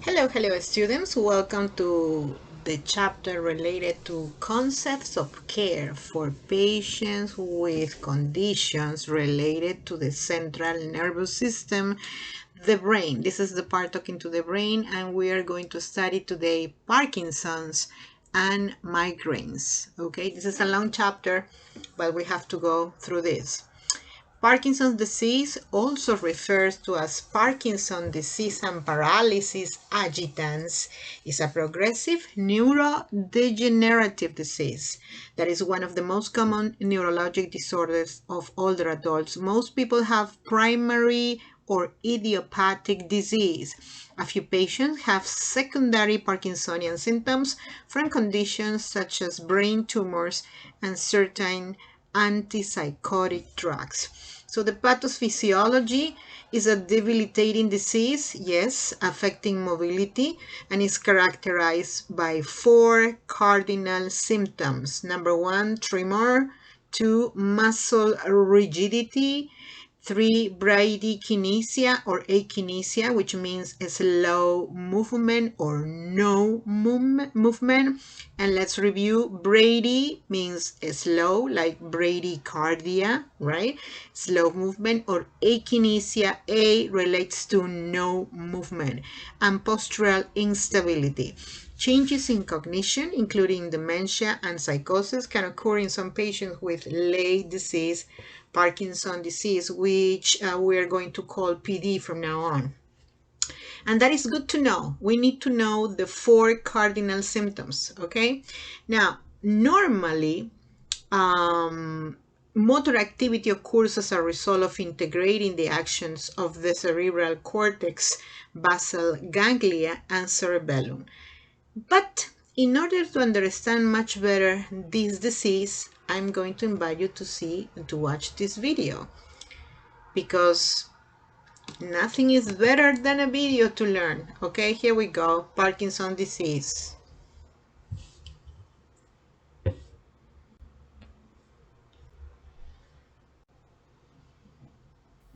Hello students. Welcome to the chapter related to concepts of care for patients with conditions related to the central nervous system, the brain. This is the part talking to the brain, and we are going to study today Parkinson's and migraines. Okay, this is a long chapter, but we have to go through this. Parkinson's disease, also refers to as Parkinson's disease and paralysis agitans, is a progressive neurodegenerative disease that is one of the most common neurologic disorders of older adults. Most people have primary or idiopathic disease. A few patients have secondary Parkinsonian symptoms from conditions such as brain tumors and certain antipsychotic drugs. So the pathophysiology is a debilitating disease, yes, affecting mobility, and is characterized by four cardinal symptoms. Number one, tremor. Two, muscle rigidity. Three, bradykinesia or akinesia, which means a slow movement or no movement. And let's review. Brady means slow, like bradycardia, right? Slow movement. Or akinesia, A relates to no movement. And postural instability. Changes in cognition, including dementia and psychosis, can occur in some patients with late disease, Parkinson disease, which we are going to call PD from now on. And that is good to know. We need to know the four cardinal symptoms, okay? Now, normally, motor activity occurs as a result of integrating the actions of the cerebral cortex, basal ganglia, and cerebellum. But in order to understand much better this disease, I'm going to invite you to see and to watch this video, because nothing is better than a video to learn. Okay, here we go. Parkinson disease.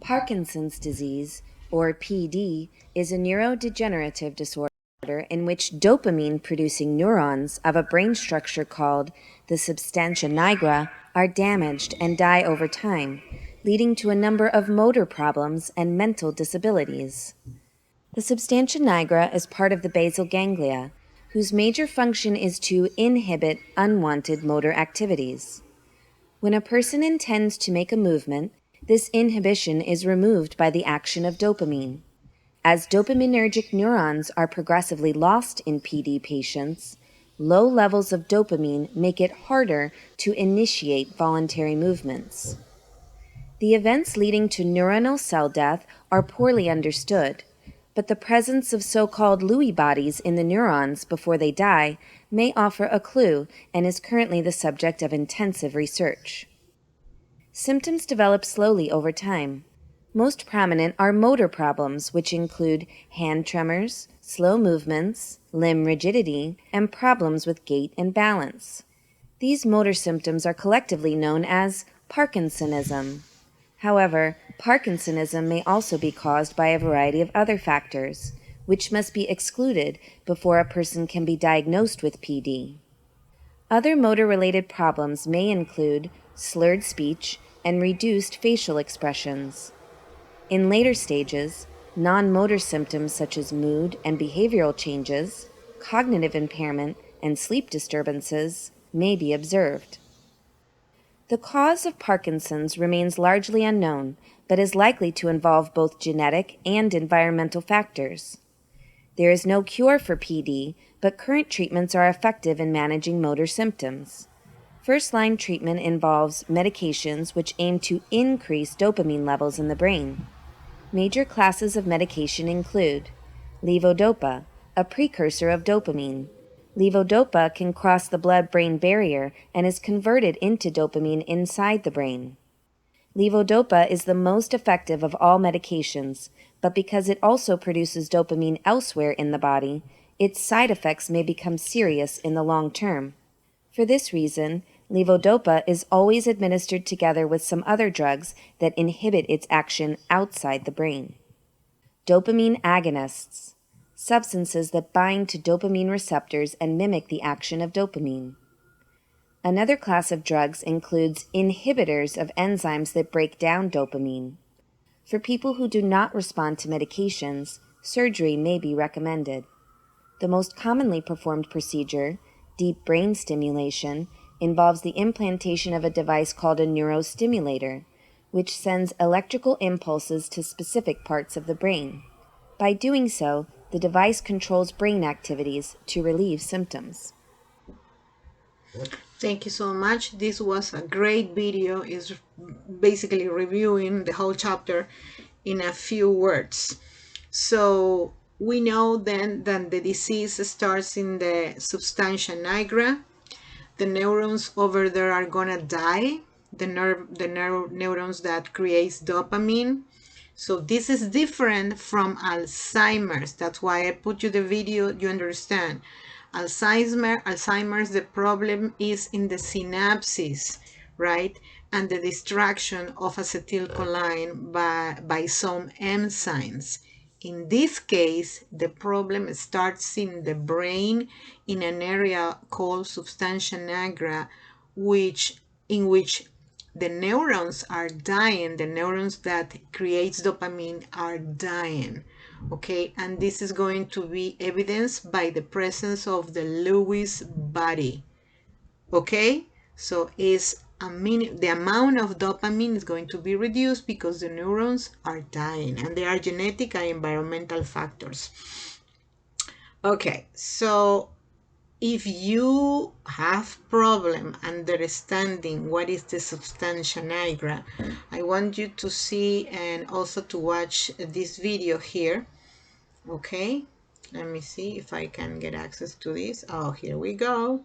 Parkinson's disease, or PD, is a neurodegenerative disorder in which dopamine-producing neurons of a brain structure called the substantia nigra are damaged and die over time, leading to a number of motor problems and mental disabilities. The substantia nigra is part of the basal ganglia, whose major function is to inhibit unwanted motor activities. When a person intends to make a movement, this inhibition is removed by the action of dopamine. As dopaminergic neurons are progressively lost in PD patients, low levels of dopamine make it harder to initiate voluntary movements. The events leading to neuronal cell death are poorly understood, but the presence of so-called Lewy bodies in the neurons before they die may offer a clue and is currently the subject of intensive research. Symptoms develop slowly over time. Most prominent are motor problems, which include hand tremors, slow movements, limb rigidity, and problems with gait and balance. These motor symptoms are collectively known as Parkinsonism. However, Parkinsonism may also be caused by a variety of other factors, which must be excluded before a person can be diagnosed with PD. Other motor-related problems may include slurred speech and reduced facial expressions. In later stages, non-motor symptoms such as mood and behavioral changes, cognitive impairment, and sleep disturbances may be observed. The cause of Parkinson's remains largely unknown, but is likely to involve both genetic and environmental factors. There is no cure for PD, but current treatments are effective in managing motor symptoms. First-line treatment involves medications which aim to increase dopamine levels in the brain. Major classes of medication include levodopa, a precursor of dopamine. Levodopa can cross the blood-brain barrier and is converted into dopamine inside the brain. Levodopa is the most effective of all medications, but because it also produces dopamine elsewhere in the body, its side effects may become serious in the long term. For this reason, levodopa is always administered together with some other drugs that inhibit its action outside the brain. Dopamine agonists. substances that bind to dopamine receptors and mimic the action of dopamine. Another class of drugs includes inhibitors of enzymes that break down dopamine. For people who do not respond to medications, surgery may be recommended. The most commonly performed procedure, deep brain stimulation, involves the implantation of a device called a neurostimulator, which sends electrical impulses to specific parts of the brain. By doing so, the device controls brain activities to relieve symptoms. Thank you so much. This was a great video. It's basically reviewing the whole chapter in a few words. So we know then that the disease starts in the substantia nigra. The neurons over there are gonna die. The neurons that creates dopamine. So this is different from Alzheimer's. That's why I put you the video, you understand. Alzheimer's, the problem is in the synapses, right? And the distraction of acetylcholine by some enzymes. In this case, the problem starts in the brain in an area called substantia nigra, in which the neurons are dying, the neurons that creates dopamine are dying, okay? And this is going to be evidenced by the presence of the Lewis body, okay? So the amount of dopamine is going to be reduced because the neurons are dying, and there are genetic and environmental factors. Okay, so if you have problem understanding what is the substantia nigra, I want you to see and also to watch this video here. Okay, let me see if I can get access to this. Oh, here we go.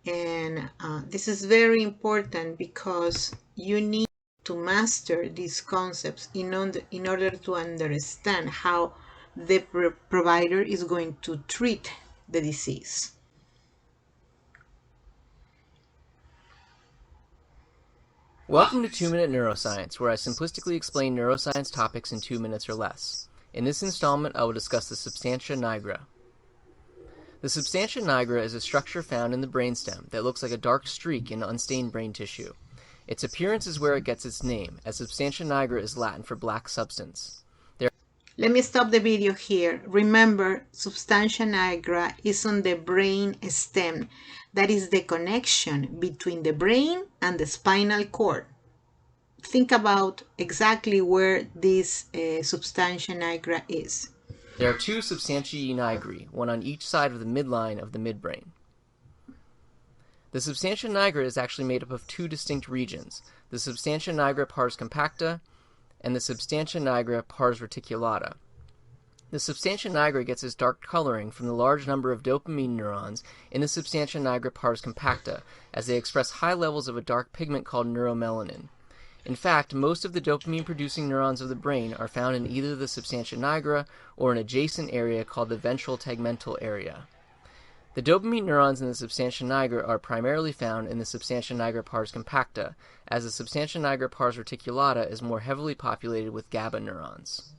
And this is very important because you need to master these concepts in order to understand how the provider is going to treat the disease. Welcome to 2-Minute Neuroscience, where I simplistically explain neuroscience topics in 2 minutes or less. In this installment, I will discuss the substantia nigra. The substantia nigra is a structure found in the brainstem that looks like a dark streak in unstained brain tissue. Its appearance is where it gets its name, as substantia nigra is Latin for black substance. Let me stop the video here. Remember, substantia nigra is on the brain stem. That is the connection between the brain and the spinal cord. Think about exactly where this substantia nigra is. There are 2 substantiae nigri, one on each side of the midline of the midbrain. The substantia nigra is actually made up of 2 distinct regions, the substantia nigra pars compacta and the substantia nigra pars reticulata. The substantia nigra gets its dark coloring from the large number of dopamine neurons in the substantia nigra pars compacta, as they express high levels of a dark pigment called neuromelanin. In fact, most of the dopamine-producing neurons of the brain are found in either the substantia nigra or an adjacent area called the ventral tegmental area. The dopamine neurons in the substantia nigra are primarily found in the substantia nigra pars compacta, as the substantia nigra pars reticulata is more heavily populated with GABA neurons.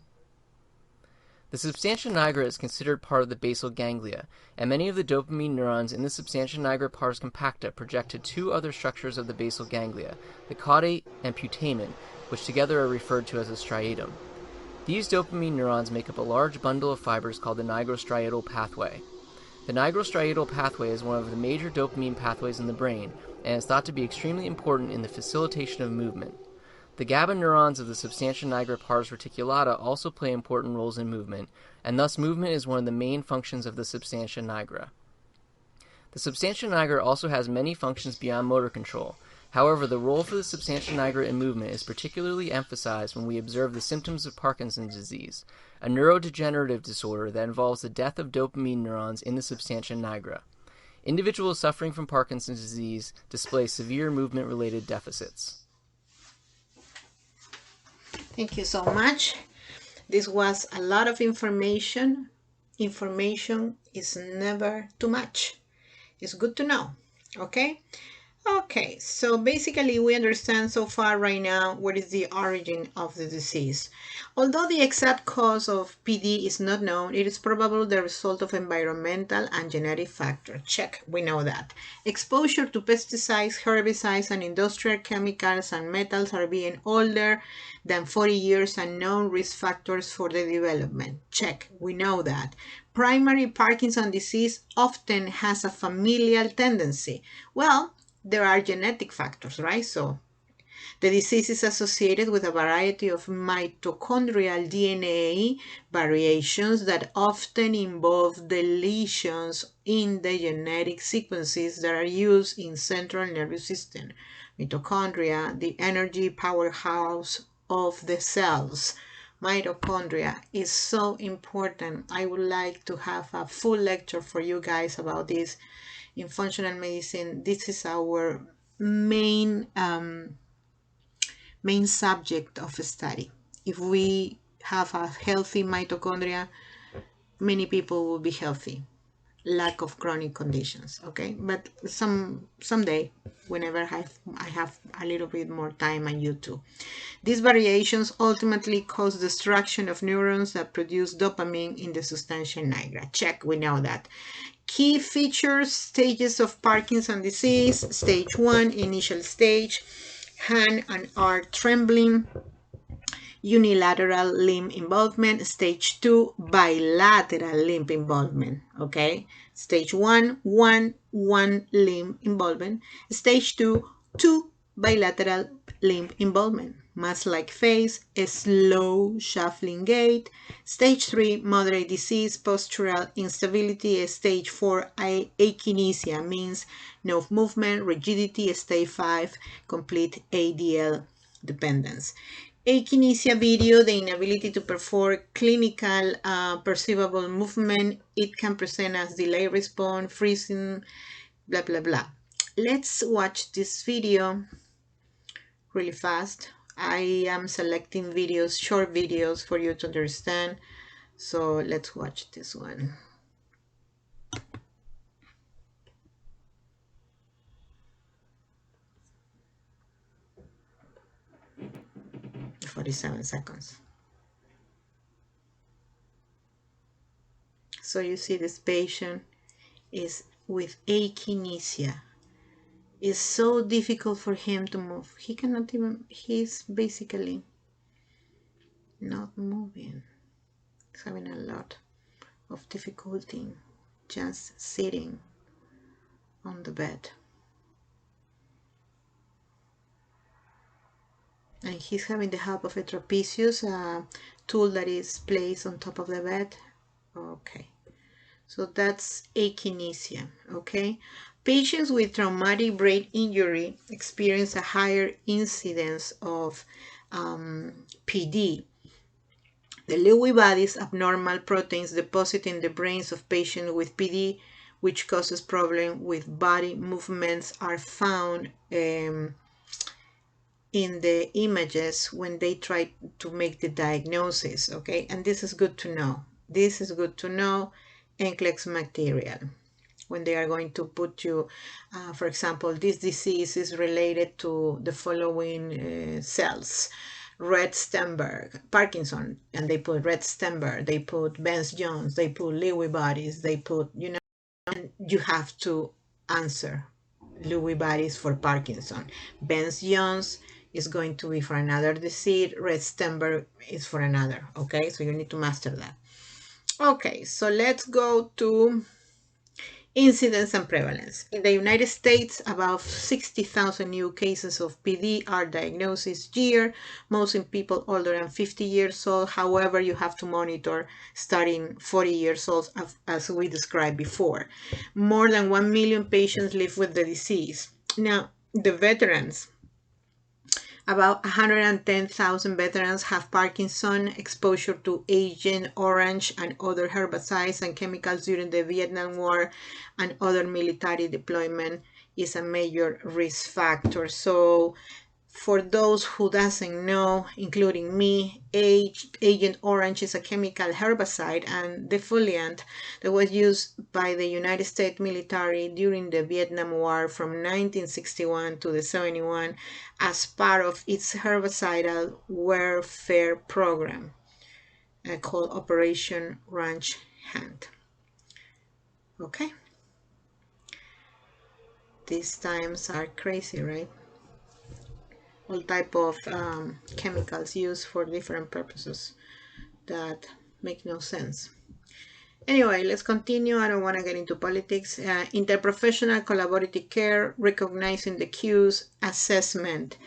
The substantia nigra is considered part of the basal ganglia, and many of the dopamine neurons in the substantia nigra pars compacta project to 2 other structures of the basal ganglia, the caudate and putamen, which together are referred to as the striatum. These dopamine neurons make up a large bundle of fibers called the nigrostriatal pathway. The nigrostriatal pathway is one of the major dopamine pathways in the brain, and is thought to be extremely important in the facilitation of movement. The GABA neurons of the substantia nigra pars reticulata also play important roles in movement, and thus movement is one of the main functions of the substantia nigra. The substantia nigra also has many functions beyond motor control. However, the role for the substantia nigra in movement is particularly emphasized when we observe the symptoms of Parkinson's disease, a neurodegenerative disorder that involves the death of dopamine neurons in the substantia nigra. Individuals suffering from Parkinson's disease display severe movement-related deficits. Thank you so much. This was a lot of information. Information is never too much. It's good to know, okay? Okay, so basically we understand so far right now what is the origin of the disease. Although the exact cause of PD is not known, it is probably the result of environmental and genetic factors. Check, we know that. Exposure to pesticides, herbicides, and industrial chemicals and metals are being older than 40 years and known risk factors for the development. Check, we know that. Primary Parkinson disease often has a familial tendency. Well, there are genetic factors, right? So the disease is associated with a variety of mitochondrial DNA variations that often involve deletions in the genetic sequences that are used in central nervous system. Mitochondria, the energy powerhouse of the cells. Mitochondria is so important. I would like to have a full lecture for you guys about this in functional medicine. This is our main main subject of study. If we have a healthy mitochondria, many people will be healthy. Lack of chronic conditions. Okay, but someday, whenever I have a little bit more time, and you too. These variations ultimately cause destruction of neurons that produce dopamine in the substantia nigra. Check, we know that. Key features, stages of Parkinson disease. Stage 1, initial stage, hand and arm trembling, unilateral limb involvement. Stage 2, bilateral limb involvement. Okay, stage 1, one limb involvement. Stage 2, two bilateral limb involvement. Mask-like face, a slow shuffling gait. Stage 3, moderate disease, postural instability. Stage 4, akinesia, means no movement, rigidity. Stage 5, complete ADL dependence. Akinesia video, the inability to perform clinical perceivable movement. It can present as delayed response, freezing, blah, blah, blah. Let's watch this video really fast. I am selecting videos, short videos for you to understand. So let's watch this one. 47 seconds. So you see this patient is with akinesia. It's so difficult for him to move. He cannot even, he's basically not moving. He's having a lot of difficulty just sitting on the bed. And he's having the help of a trapezius tool that is placed on top of the bed. Okay, so that's akinesia. Okay, patients with traumatic brain injury experience a higher incidence of PD. The Lewy bodies, abnormal proteins deposit in the brains of patients with PD, which causes problems with body movements, are found in the images when they try to make the diagnosis. Okay, and this is good to know. This is good to know. NCLEX material, when they are going to put you, for example, this disease is related to the following cells. Red Stenberg, Parkinson, and they put Red Stenberg, they put Benz-Jones, they put Lewy bodies, they put, you know, and you have to answer Lewy bodies for Parkinson. Benz-Jones is going to be for another disease. Red Stenberg is for another. Okay, so you need to master that. Okay, so let's go to incidence and prevalence. In the United States, about 60,000 new cases of PD are diagnosed each year, most in people older than 50 years old. However, you have to monitor starting 40 years old, as we described before. More than 1 million patients live with the disease. Now, the veterans. About 110,000 veterans have Parkinson. Exposure to Agent Orange and other herbicides and chemicals during the Vietnam War and other military deployment is a major risk factor. So For those who doesn't know, including me, Agent Orange is a chemical herbicide and defoliant that was used by the United States military during the Vietnam War from 1961 to the 71 as part of its herbicidal warfare program called Operation Ranch Hand. Okay? These times are crazy, right? All type of chemicals used for different purposes that make no sense. Anyway, let's continue. I don't want to get into politics. Interprofessional collaborative care, recognizing the cues, assessment,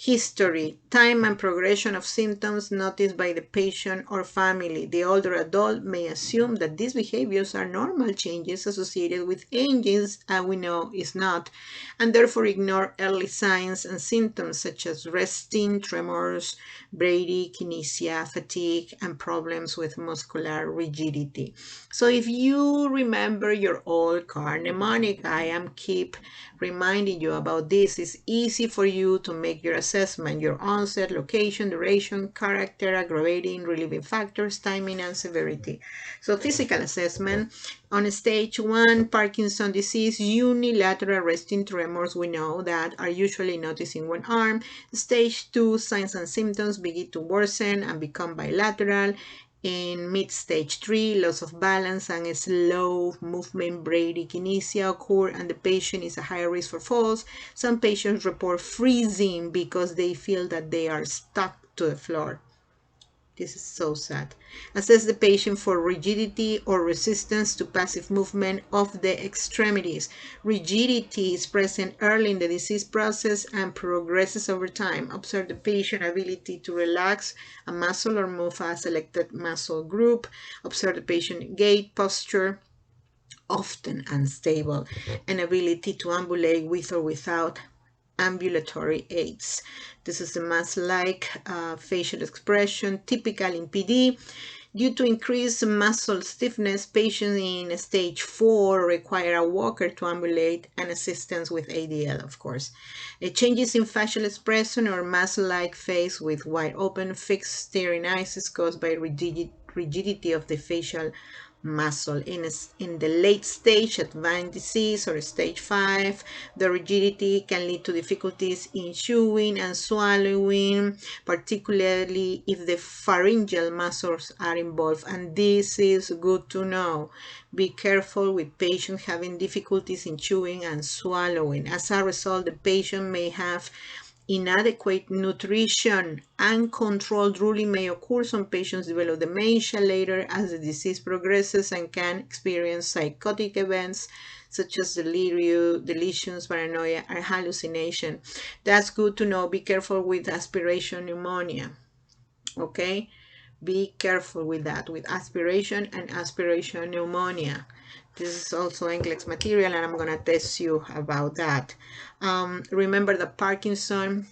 history, time and progression of symptoms noticed by the patient or family. The older adult may assume that these behaviors are normal changes associated with aging, and we know is not, and therefore ignore early signs and symptoms such as resting, tremors, bradykinesia, fatigue, and problems with muscular rigidity. So if you remember your old car mnemonic, I am keep reminding you about this. It's easy for you to make your assessment, your onset, location, duration, character, aggravating, relieving factors, timing, and severity. So physical assessment. On stage 1, Parkinson disease, unilateral resting tremors, we know that are usually noticed in one arm. Stage 2, signs and symptoms begin to worsen and become bilateral. In mid-stage 3, loss of balance and slow movement bradykinesia occur, and the patient is a higher risk for falls. Some patients report freezing because they feel that they are stuck to the floor. This is so sad. Assess the patient for rigidity or resistance to passive movement of the extremities. Rigidity is present early in the disease process and progresses over time. Observe the patient's ability to relax a muscle or move a selected muscle group. Observe the patient gait, posture, often unstable, and ability to ambulate with or without ambulatory aids. This is a mask-like facial expression typical in PD. Due to increased muscle stiffness, patients in stage 4 require a walker to ambulate and assistance with ADL, of course. Changes in facial expression or mask-like face with wide open, fixed, staring eyes is caused by rigidity of the facial muscle. In the late stage advanced disease or stage 5, the rigidity can lead to difficulties in chewing and swallowing, particularly if the pharyngeal muscles are involved, and this is good to know. Be careful with patients having difficulties in chewing and swallowing. As a result, the patient may have inadequate nutrition. Uncontrolled drooling may occur. Some patients develop dementia later as the disease progresses and can experience psychotic events such as delirium, delusions, paranoia, and hallucination. That's good to know. Be careful with aspiration pneumonia. Okay? Be careful with that, with aspiration and aspiration pneumonia. This is also NCLEX material, and I'm going to test you about that. Remember that Parkinson,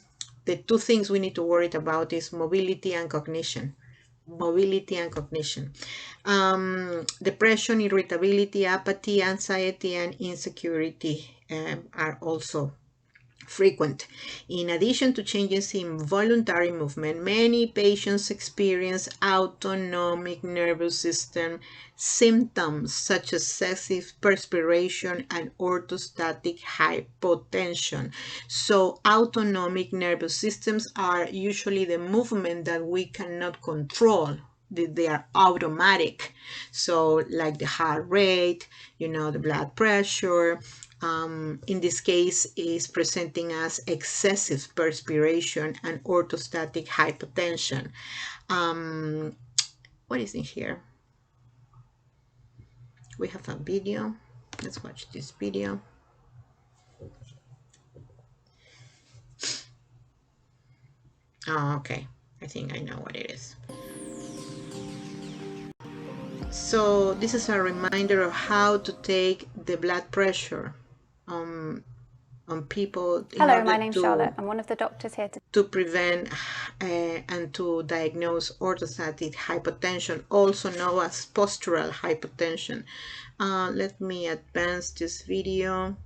the two things we need to worry about is mobility and cognition. Mobility and cognition. Depression, irritability, apathy, anxiety, and insecurity are also frequent. In addition to changes in voluntary movement, many patients experience autonomic nervous system symptoms such as excessive perspiration and orthostatic hypotension. So autonomic nervous systems are usually the movement that we cannot control. They are automatic. So like the heart rate, the blood pressure, in this case is presenting as excessive perspiration and orthostatic hypotension. What is in here? We have a video. Let's watch this video. Oh, okay. I think I know what it is. So this is a reminder of how to take the blood pressure on people. Hello, my name's Charlotte. I'm one of the doctors here to prevent and to diagnose orthostatic hypotension, also known as postural hypotension. Let me advance this video.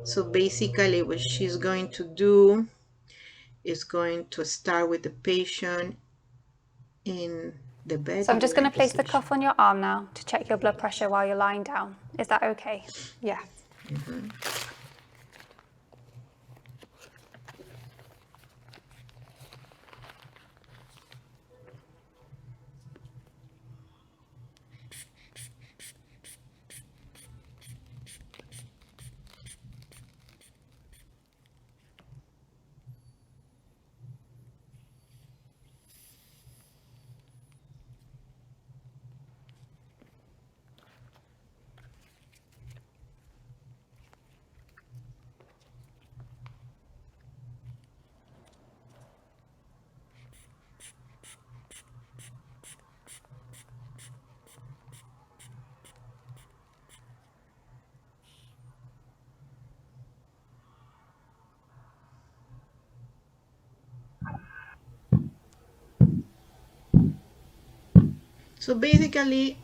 So basically what she's going to do is going to start with the patient in the bed. So I'm just going to place the position. cuff on your arm now to check your blood pressure while you're lying down. Is that okay? Yeah. So basically,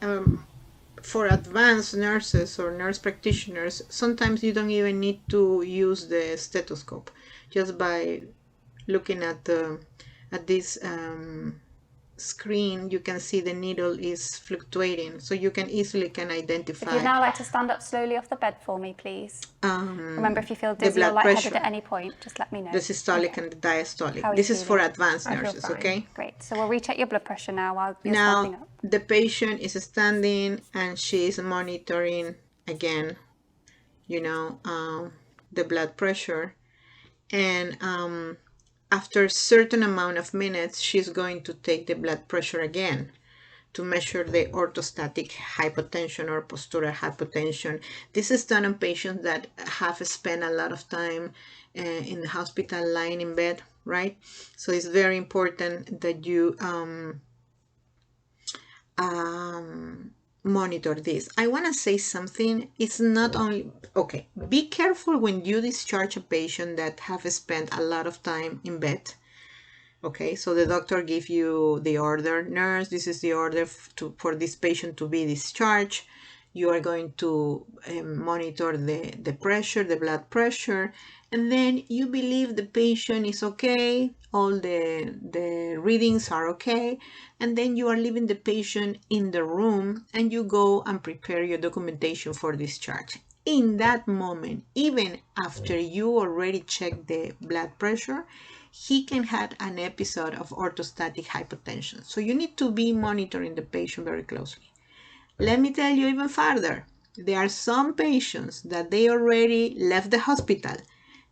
for advanced nurses or nurse practitioners, sometimes you don't even need to use the stethoscope. Just by looking at this screen, you can see the needle is fluctuating, so you can easily identify. If you'd now like to stand up slowly off the bed for me, please. Remember, if you feel dizzy or blood lightheaded pressure. at any point, just let me know. The systolic Okay. and the diastolic. How are This you is for feeling? advanced I feel nurses, fine. okay? Great. So we'll recheck your blood pressure now while you're standing Now up. the patient is standing and she is monitoring again, the blood pressure, and after a certain amount of minutes, she's going to take the blood pressure again to measure the orthostatic hypotension or postural hypotension. This is done on patients that have spent a lot of time in the hospital lying in bed, right? So it's very important that you monitor this. I want to say something. It's not only, okay, be careful when you discharge a patient that have spent a lot of time in bed. Okay, so the doctor give you the order, nurse, this is the order for this patient to be discharged. You are going to monitor the pressure, the blood pressure, and then you believe the patient is okay, all the readings are okay, and then you are leaving the patient in the room and you go and prepare your documentation for discharge. In that moment, even after you already checked the blood pressure, he can have an episode of orthostatic hypotension. So you need to be monitoring the patient very closely. Let me tell you even further. There are some patients that they already left the hospital.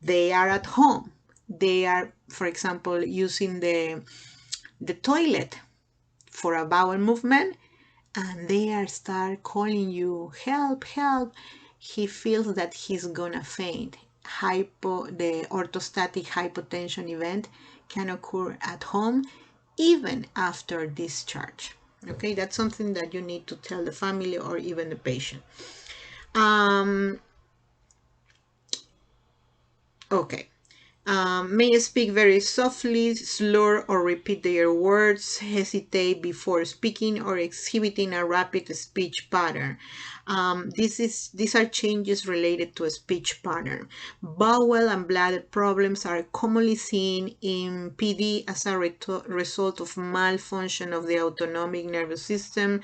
They are at home. They are, for example, using the toilet for a bowel movement, and they are start calling you, help, help. He feels that he's gonna faint. The orthostatic hypotension event can occur at home even after discharge. Okay, that's something that you need to tell the family or even the patient. Okay. May speak very softly, slur or repeat their words, hesitate before speaking, or exhibiting a rapid speech pattern. These are changes related to a speech pattern. Bowel and bladder problems are commonly seen in PD as a result of malfunction of the autonomic nervous system,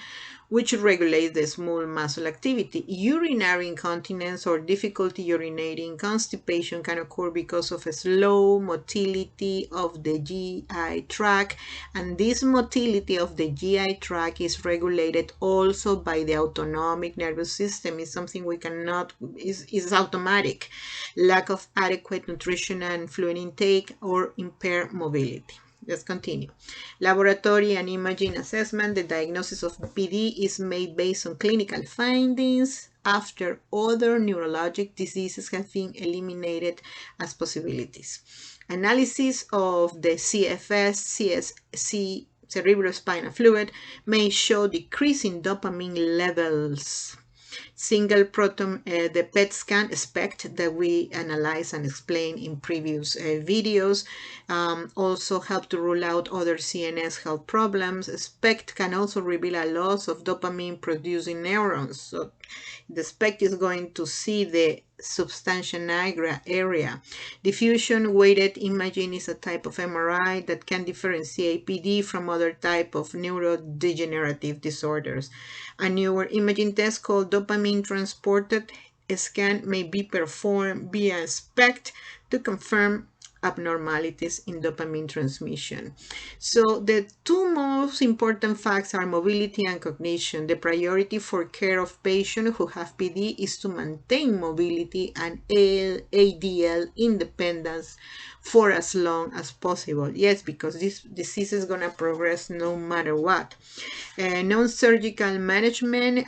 which regulates the small muscle activity. Urinary incontinence or difficulty urinating, constipation can occur because of a slow motility of the GI tract, and this motility of the GI tract is regulated also by the autonomic nervous system. It's something we cannot, is automatic. Lack of adequate nutrition and fluid intake or impaired mobility. Let's continue. Laboratory and imaging assessment. The diagnosis of PD is made based on clinical findings after other neurologic diseases have been eliminated as possibilities. Analysis of the CFS, CSC, cerebrospinal fluid may show decreasing dopamine levels. single proton, the PET scan SPECT that we analyzed and explained in previous videos, also help to rule out other CNS health problems. SPECT can also reveal a loss of dopamine producing neurons. So the SPECT is going to see the substantia nigra area. Diffusion weighted imaging is a type of MRI that can differentiate PD from other type of neurodegenerative disorders. A newer imaging test called dopamine transported scan may be performed via SPECT to confirm abnormalities in dopamine transmission. So the two most important facts are mobility and cognition. The priority for care of patients who have PD is to maintain mobility and ADL independence for as long as possible. Yes, because this disease is going to progress no matter what. Non-surgical management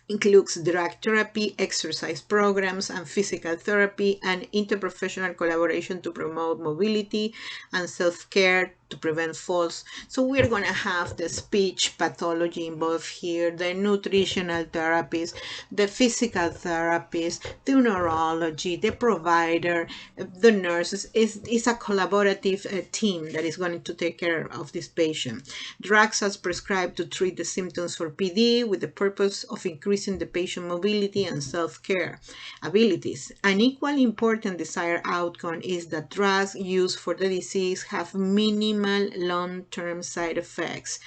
includes drug therapy, exercise programs, and physical therapy, and interprofessional collaboration to promote mobility and self-care to prevent falls. So we're going to have the speech pathology involved here, the nutritional therapies, the physical therapists, the neurology, the provider, the nurses. It's a collaborative team that is going to take care of this patient. Drugs are prescribed to treat the symptoms for PD with the purpose of increasing the patient mobility and self-care abilities. An equally important desired outcome is that drugs used for the disease have minimal long-term side effects.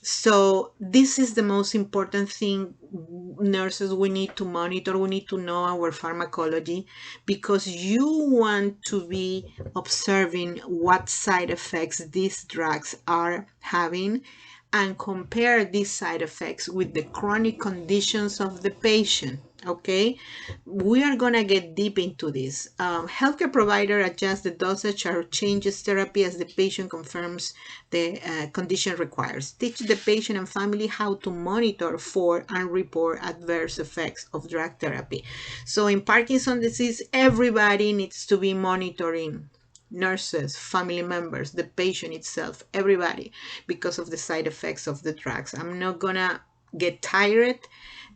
So this is the most important thing, nurses, we need to monitor. We need to know our pharmacology, because you want to be observing what side effects these drugs are having and compare these side effects with the chronic conditions of the patient. Okay, we are going to get deep into this. Healthcare provider adjusts the dosage or changes therapy as the patient confirms the condition requires. Teach the patient and family how to monitor for and report adverse effects of drug therapy. So in Parkinson's disease, everybody needs to be monitoring. Nurses, family members, the patient itself, everybody, because of the side effects of the drugs. I'm not gonna get tired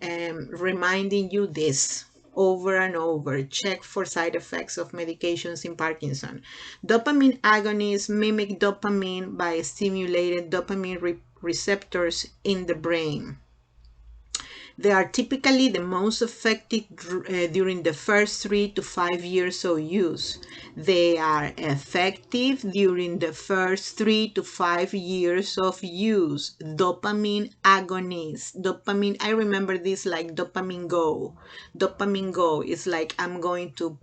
reminding you this over and over. Check for side effects of medications in Parkinson. Dopamine agonists mimic dopamine by stimulating dopamine receptors in the brain. They are typically the most effective during the first 3 to 5 years of use. They are effective during the first 3 to 5 years of use. Dopamine agonists. Dopamine, I remember this like dopamine go. Dopamine go is like I'm going to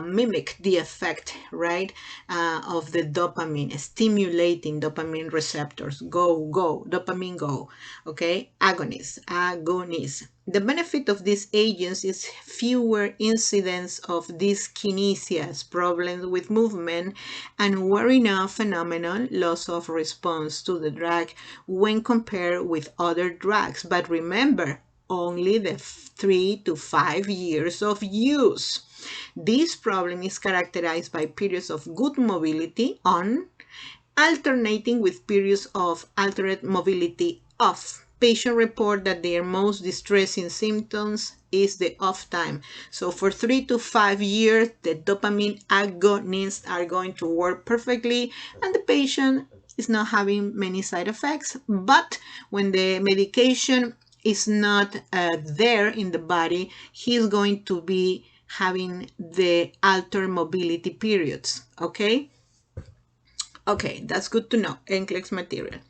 mimic the effect, right, of the dopamine, stimulating dopamine receptors. Go, dopamine go. Okay, agonists. The benefit of these agents is fewer incidents of dyskinesias, problems with movement, and wearing off phenomenon, loss of response to the drug when compared with other drugs. But remember, only the 3 to 5 years of use. This problem is characterized by periods of good mobility on, alternating with periods of altered mobility off. Patients report that their most distressing symptoms is the off time. So for 3 to 5 years, the dopamine agonists are going to work perfectly, and the patient is not having many side effects. But when the medication is not there in the body, he's going to be having the altered mobility periods. Okay, that's good to know. NCLEX material.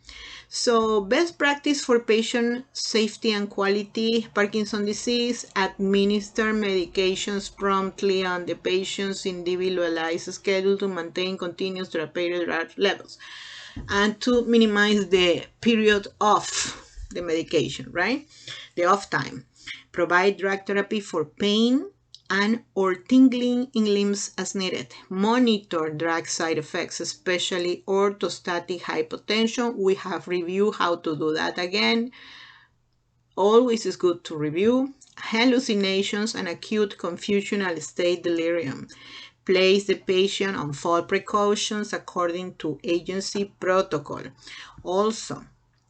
So best practice for patient safety and quality, Parkinson's disease, administer medications promptly on the patient's individualized schedule to maintain continuous therapeutic drug levels and to minimize the period of the medication, right? The off time. Provide drug therapy for pain and or tingling in limbs as needed. Monitor drug side effects, especially orthostatic hypotension. We have reviewed how to do that again. Always is good to review. Hallucinations and acute confusional state delirium. Place the patient on fall precautions according to agency protocol. Also,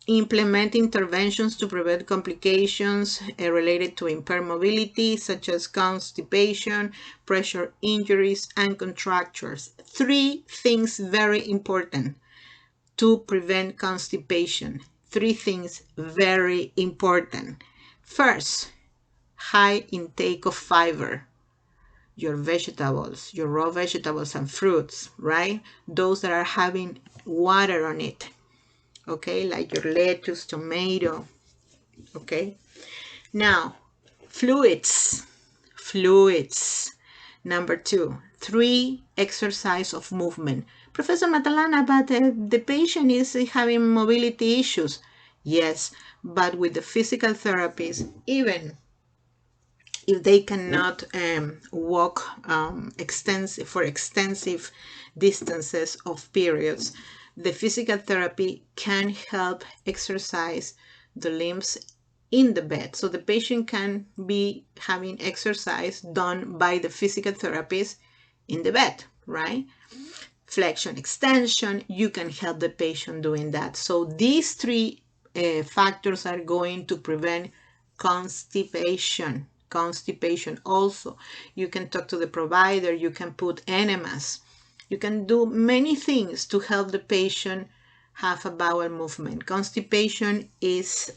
Implement interventions to prevent complications related to impaired mobility, such as constipation, pressure injuries, and contractures. 3 things very important to prevent constipation. 3 things very important. First, high intake of fiber. Your vegetables, your raw vegetables and fruits, right? Those that are having water on it, okay? Like your lettuce, tomato, okay? Now, fluids. Number 2, 3, exercise of movement. Professor Matalana, but the patient is having mobility issues. Yes, but with the physical therapies, even if they cannot walk extensive distances of periods, the physical therapy can help exercise the limbs in the bed. So the patient can be having exercise done by the physical therapist in the bed, right? Flexion, extension, you can help the patient doing that. So these 3 factors are going to prevent constipation. Also, you can talk to the provider, you can put enemas, you can do many things to help the patient have a bowel movement. Constipation is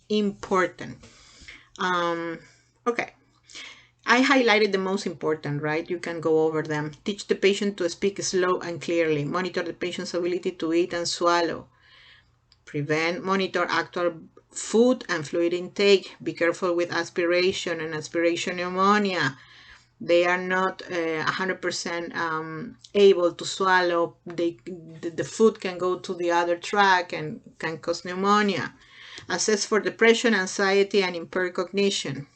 important. Okay, I highlighted the most important, right? You can go over them. Teach the patient to speak slow and clearly. Monitor the patient's ability to eat and swallow. Monitor actual food and fluid intake. Be careful with aspiration and aspiration pneumonia. They are not 100% able to swallow. The food can go to the other tract and can cause pneumonia. Assess for depression, anxiety, and impaired cognition.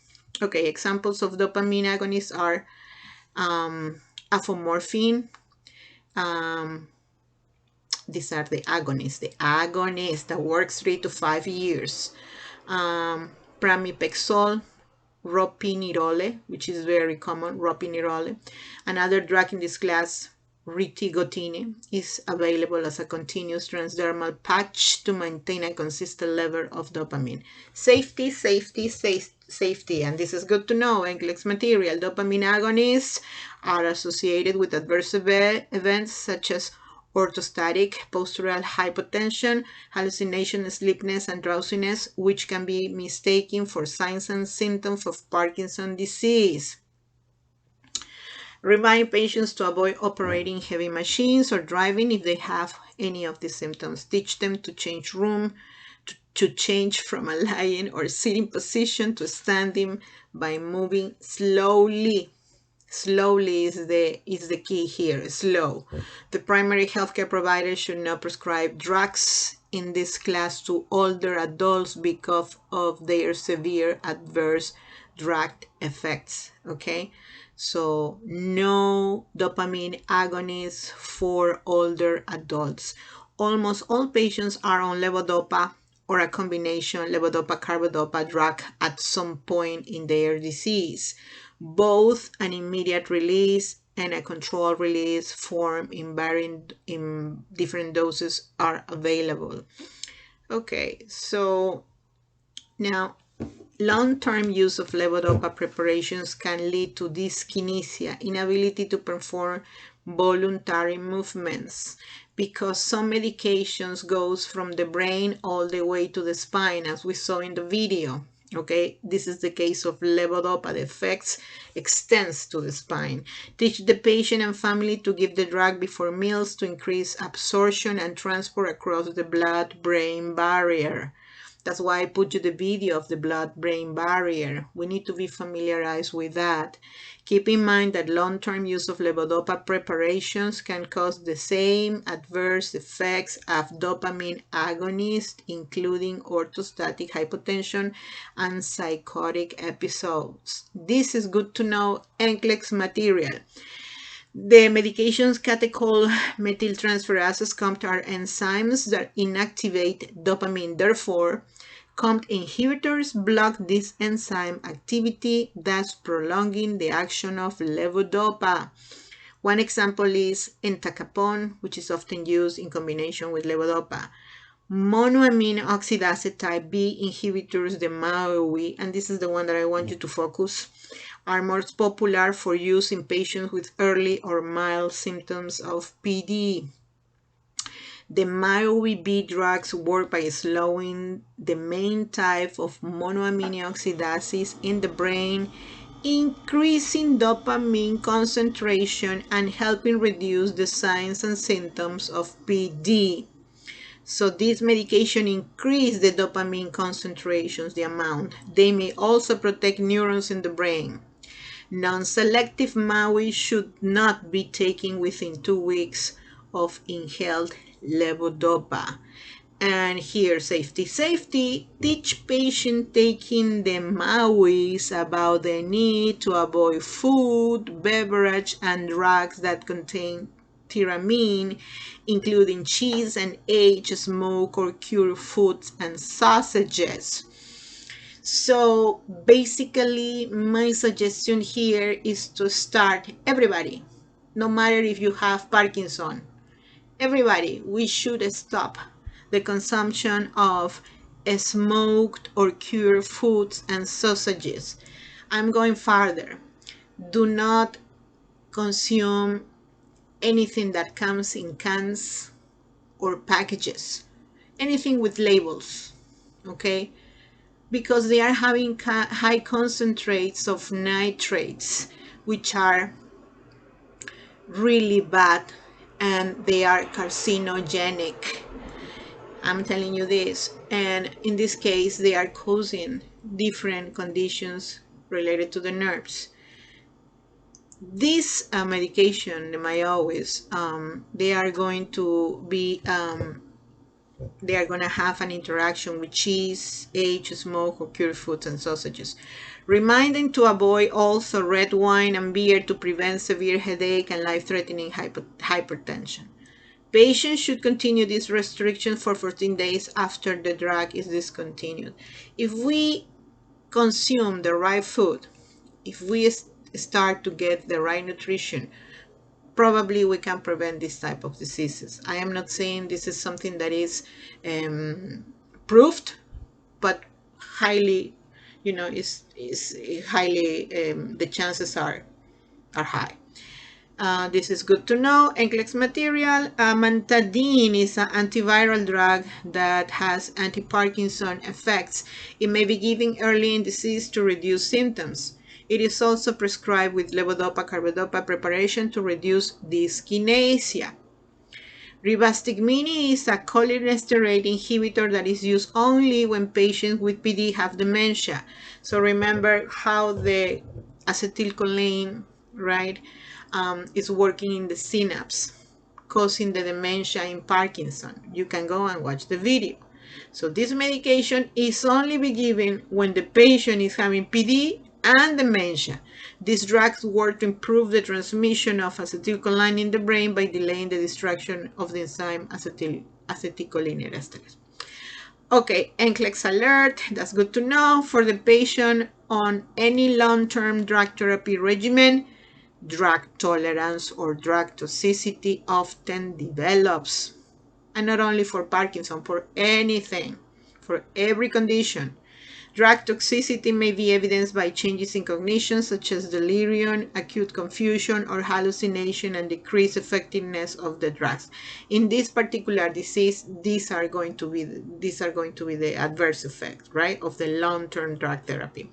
Okay, examples of dopamine agonists are apomorphine. These are the agonists that works 3 to 5 years. Pramipexole, ropinirole, which is very common, ropinirole. Another drug in this class, ritigotine, is available as a continuous transdermal patch to maintain a consistent level of dopamine. Safety, and this is good to know, NCLEX material. Dopamine agonists are associated with adverse events such as orthostatic postural hypotension, hallucination, sleepiness, and drowsiness, which can be mistaken for signs and symptoms of Parkinson's disease. Remind patients to avoid operating heavy machines or driving if they have any of these symptoms. Teach them to change room, to change from a lying or sitting position to standing by moving slowly. Slowly is the key here, slow. The primary healthcare provider should not prescribe drugs in this class to older adults because of their severe adverse drug effects, okay? So no dopamine agonists for older adults. Almost all patients are on levodopa or a combination levodopa-carbidopa drug at some point in their disease. Both an immediate release and a controlled release form in different doses are available. Okay, so now long-term use of levodopa preparations can lead to dyskinesia, inability to perform voluntary movements, because some medications goes from the brain all the way to the spine, as we saw in the video. Okay, this is the case of levodopa. The effects extends to the spine. Teach the patient and family to give the drug before meals to increase absorption and transport across the blood-brain barrier. That's why I put you the video of the blood-brain barrier. We need to be familiarized with that. Keep in mind that long-term use of levodopa preparations can cause the same adverse effects of dopamine agonists, including orthostatic hypotension and psychotic episodes. This is good to know, NCLEX material. The medications catechol-methyltransferases COMT are enzymes that inactivate dopamine. Therefore, COMT inhibitors block this enzyme activity, thus prolonging the action of levodopa. One example is entacapone, which is often used in combination with levodopa. Monoamine oxidase type B inhibitors, the MAOI, and this is the one that I want you to focus, are most popular for use in patients with early or mild symptoms of PD. The MAOI-B drugs work by slowing the main type of monoamine oxidase in the brain, increasing dopamine concentration and helping reduce the signs and symptoms of PD. So this medication increase the dopamine concentrations, the amount. They may also protect neurons in the brain. Non-selective MAOI should not be taken within 2 weeks of inhaled levodopa. And here, safety. Teach patient taking the MAOIs about the need to avoid food, beverage, and drugs that contain tyramine, including cheese and aged, smoked or cured foods and sausages. So basically, my suggestion here is to start everybody, no matter if you have Parkinson, everybody, we should stop the consumption of smoked or cured foods and sausages. I'm going farther. Do not consume anything that comes in cans or packages, anything with labels, okay? Because they are having high concentrates of nitrates, which are really bad and they are carcinogenic. I'm telling you this. And in this case, they are causing different conditions related to the nerves. This medication, the MyOwis, they are going to be they are going to have an interaction with cheese, aged, smoked, or cured foods and sausages. Remind them to avoid also red wine and beer to prevent severe headache and life-threatening hypertension. Patients should continue this restriction for 14 days after the drug is discontinued. If we consume the right food, if we start to get the right nutrition, probably we can prevent this type of diseases. I am not saying this is something that is proved, but highly, is highly, the chances are high. This is good to know. NCLEX material. Mantadine is an antiviral drug that has anti-Parkinson effects. It may be given early in disease to reduce symptoms. It is also prescribed with levodopa-carbidopa preparation to reduce dyskinesia. Rivastigmine is a cholinesterase inhibitor that is used only when patients with PD have dementia. So remember how the acetylcholine, right, is working in the synapse, causing the dementia in Parkinson. You can go and watch the video. So this medication is only be given when the patient is having PD and dementia. These drugs work to improve the transmission of acetylcholine in the brain by delaying the destruction of the enzyme acetylcholinesterase. Okay, NCLEX alert, that's good to know. For the patient on any long-term drug therapy regimen, drug tolerance or drug toxicity often develops. And not only for Parkinson, for anything, for every condition. Drug toxicity may be evidenced by changes in cognition, such as delirium, acute confusion, or hallucination, and decreased effectiveness of the drugs. In this particular disease, these are going to be the adverse effects, right, of the long-term drug therapy.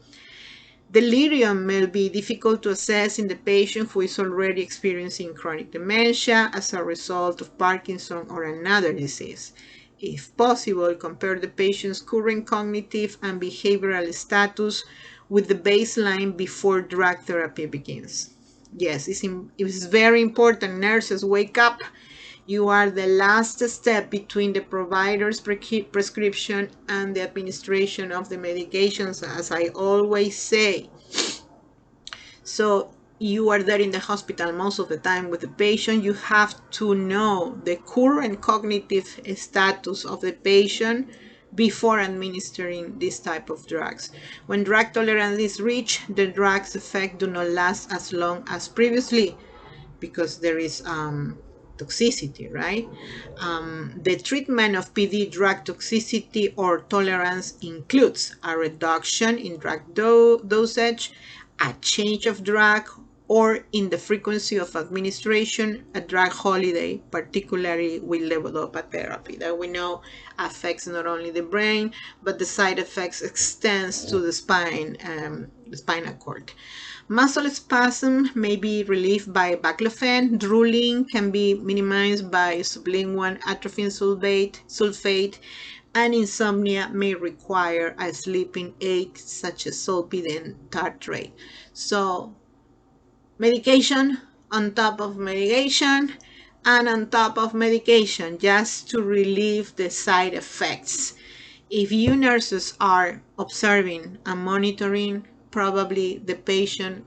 Delirium may be difficult to assess in the patient who is already experiencing chronic dementia as a result of Parkinson or another disease. If possible, compare the patient's current cognitive and behavioral status with the baseline before drug therapy begins. Yes, it's very important. Nurses, wake up. You are the last step between the provider's prescription and the administration of the medications, as I always say. So you are there in the hospital most of the time with the patient. You have to know the current cognitive status of the patient before administering this type of drugs. When drug tolerance is reached, the drug's effect do not last as long as previously, because there is toxicity, right? The treatment of PD drug toxicity or tolerance includes a reduction in drug dosage, a change of drug, or in the frequency of administration, a drug holiday, particularly with levodopa therapy, that we know affects not only the brain, but the side effects extends to the spine, the spinal cord. Muscle spasm may be relieved by baclofen. Drooling can be minimized by sublingual atropine sulfate, and insomnia may require a sleeping aid such as zolpidem tartrate. So medication on top of medication and on top of medication just to relieve the side effects. If you nurses are observing and monitoring, probably the patient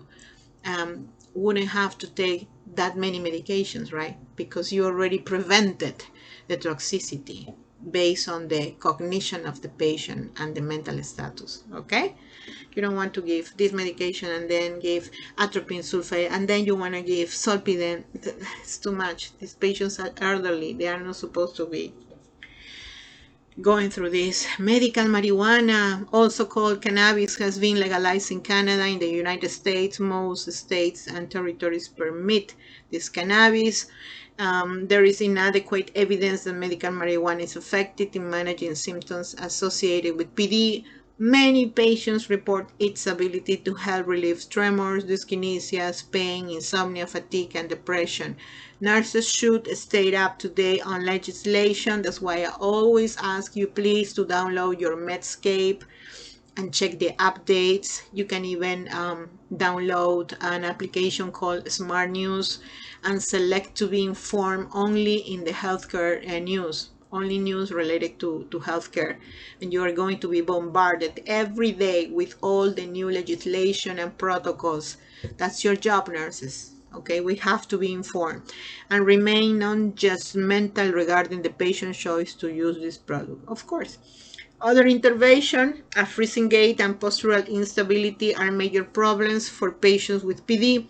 wouldn't have to take that many medications, right? Because you already prevented the toxicity based on the cognition of the patient and the mental status, okay? You don't want to give this medication and then give atropine sulfate and then you want to give zolpidem. It's too much. These patients are elderly. They are not supposed to be going through this. Medical marijuana, also called cannabis, has been legalized in Canada. In the United States, most states and territories permit this cannabis. There is inadequate evidence that medical marijuana is effective in managing symptoms associated with PD. Many patients report its ability to help relieve tremors, dyskinesias, pain, insomnia, fatigue, and depression. Nurses should stay up to date on legislation. That's why I always ask you please to download your Medscape and check the updates. You can even download an application called Smart News and select to be informed only in the healthcare news, only news related to healthcare. And you are going to be bombarded every day with all the new legislation and protocols. That's your job, nurses. Okay, we have to be informed and remain non-judgmental regarding the patient's choice to use this product, of course. Other intervention, a freezing gait and postural instability are major problems for patients with PD.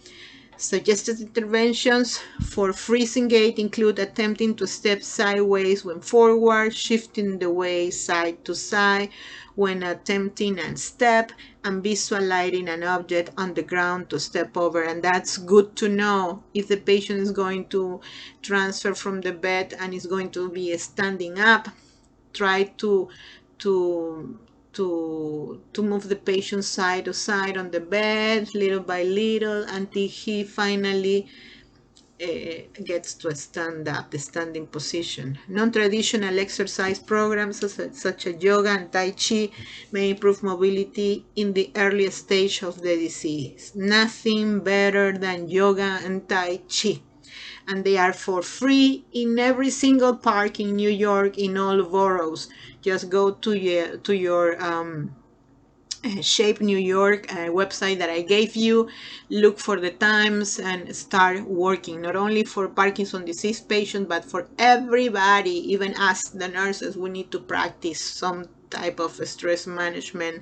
Suggested interventions for freezing gait include attempting to step sideways when forward, shifting the weight side to side when attempting a step, and visualizing an object on the ground to step over. And that's good to know if the patient is going to transfer from the bed and is going to be standing up. Try to move the patient side to side on the bed little by little until he finally gets to stand up, the standing position. Non-traditional exercise programs such as yoga and Tai Chi may improve mobility in the early stage of the disease. Nothing better than yoga and Tai Chi. And they are for free in every single park in New York, in all boroughs. Just go to your Shape New York website that I gave you, look for the times and start working, not only for Parkinson disease patients, but for everybody. Even us, the nurses, we need to practice some type of stress management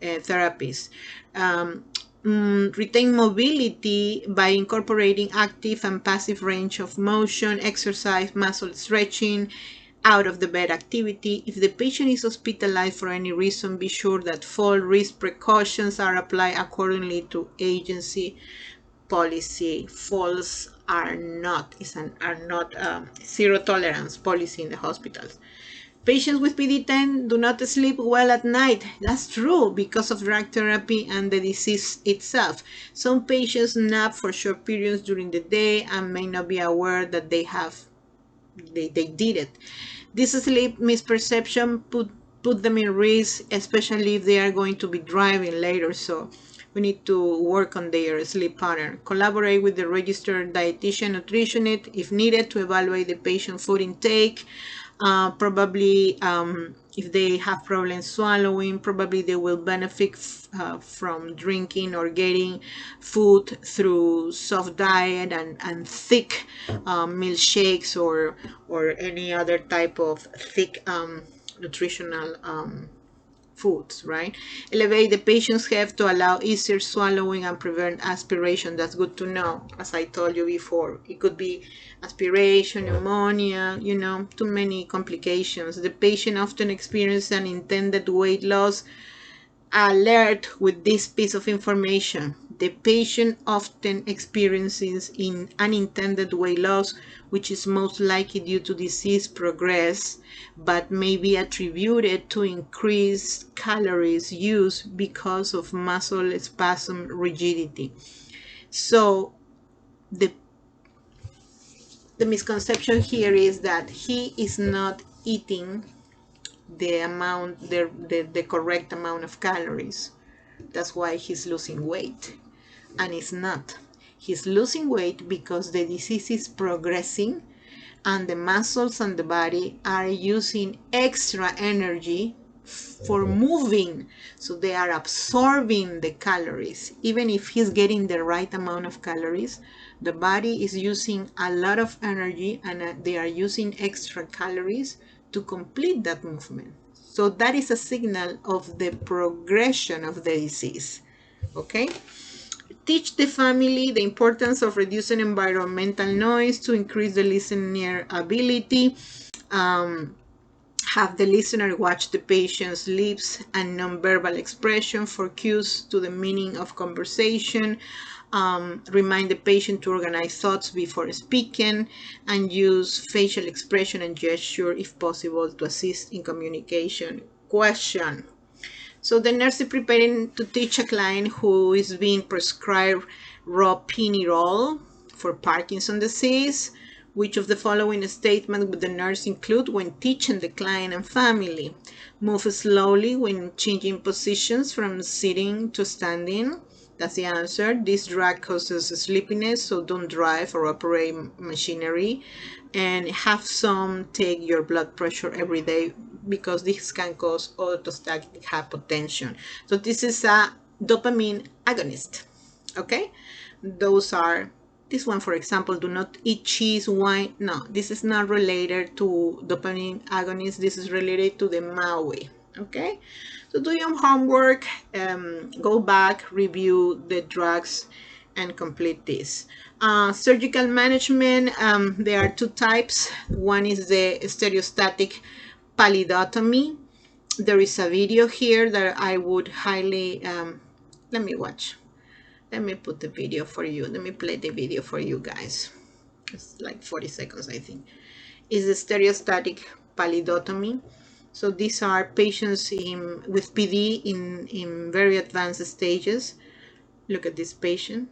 therapies. Retain mobility by incorporating active and passive range of motion, exercise, muscle stretching, out of the bed activity. If the patient is hospitalized for any reason, be sure that fall risk precautions are applied accordingly to agency policy. Falls are not zero tolerance policy in the hospitals. Patients with PD-10 do not sleep well at night. That's true because of drug therapy and the disease itself. Some patients nap for short periods during the day and may not be aware that they did it. This sleep misperception put them in risk, especially if they are going to be driving later. So we need to work on their sleep pattern. Collaborate with the registered dietitian nutritionist if needed to evaluate the patient food intake. Probably if they have problems swallowing, probably they will benefit from drinking or getting food through soft diet and thick milkshakes or any other type of thick nutritional foods, right? Elevate the patient's head to allow easier swallowing and prevent aspiration. That's good to know. As I told you before, it could be aspiration, pneumonia, too many complications. The patient often experiences an intended weight loss. Alert with this piece of information. The patient often experiences in unintended weight loss, which is most likely due to disease progress, but may be attributed to increased calories used because of muscle spasm rigidity. So the misconception here is that he is not eating the correct amount of calories. That's why he's losing weight. And it's not. He's losing weight because the disease is progressing and the muscles and the body are using extra energy for moving. So they are absorbing the calories. Even if he's getting the right amount of calories, the body is using a lot of energy and they are using extra calories to complete that movement. So that is a signal of the progression of the disease. Okay? Teach the family the importance of reducing environmental noise to increase the listening ability. Have the listener watch the patient's lips and nonverbal expression for cues to the meaning of conversation. Remind the patient to organize thoughts before speaking and use facial expression and gesture if possible to assist in communication. Question. So the nurse is preparing to teach a client who is being prescribed ropinirole for Parkinson disease. Which of the following statements would the nurse include when teaching the client and family? Move slowly when changing positions from sitting to standing. That's the answer. This drug causes sleepiness, so don't drive or operate machinery. And have some take your blood pressure every day because this can cause orthostatic hypotension. So this is a dopamine agonist. Okay? Those are, this one, for example, do not eat cheese, wine. No, this is not related to dopamine agonist. This is related to the MAUI. Okay? So do your homework, go back, review the drugs, and complete this. Surgical management, there are two types. One is the stereostatic pallidotomy. There is a video here that I would highly, let me watch. Let me put the video for you. Let me play the video for you guys. It's like 40 seconds, I think. Is the stereostatic pallidotomy. So these are patients with PD in very advanced stages. Look at this patient.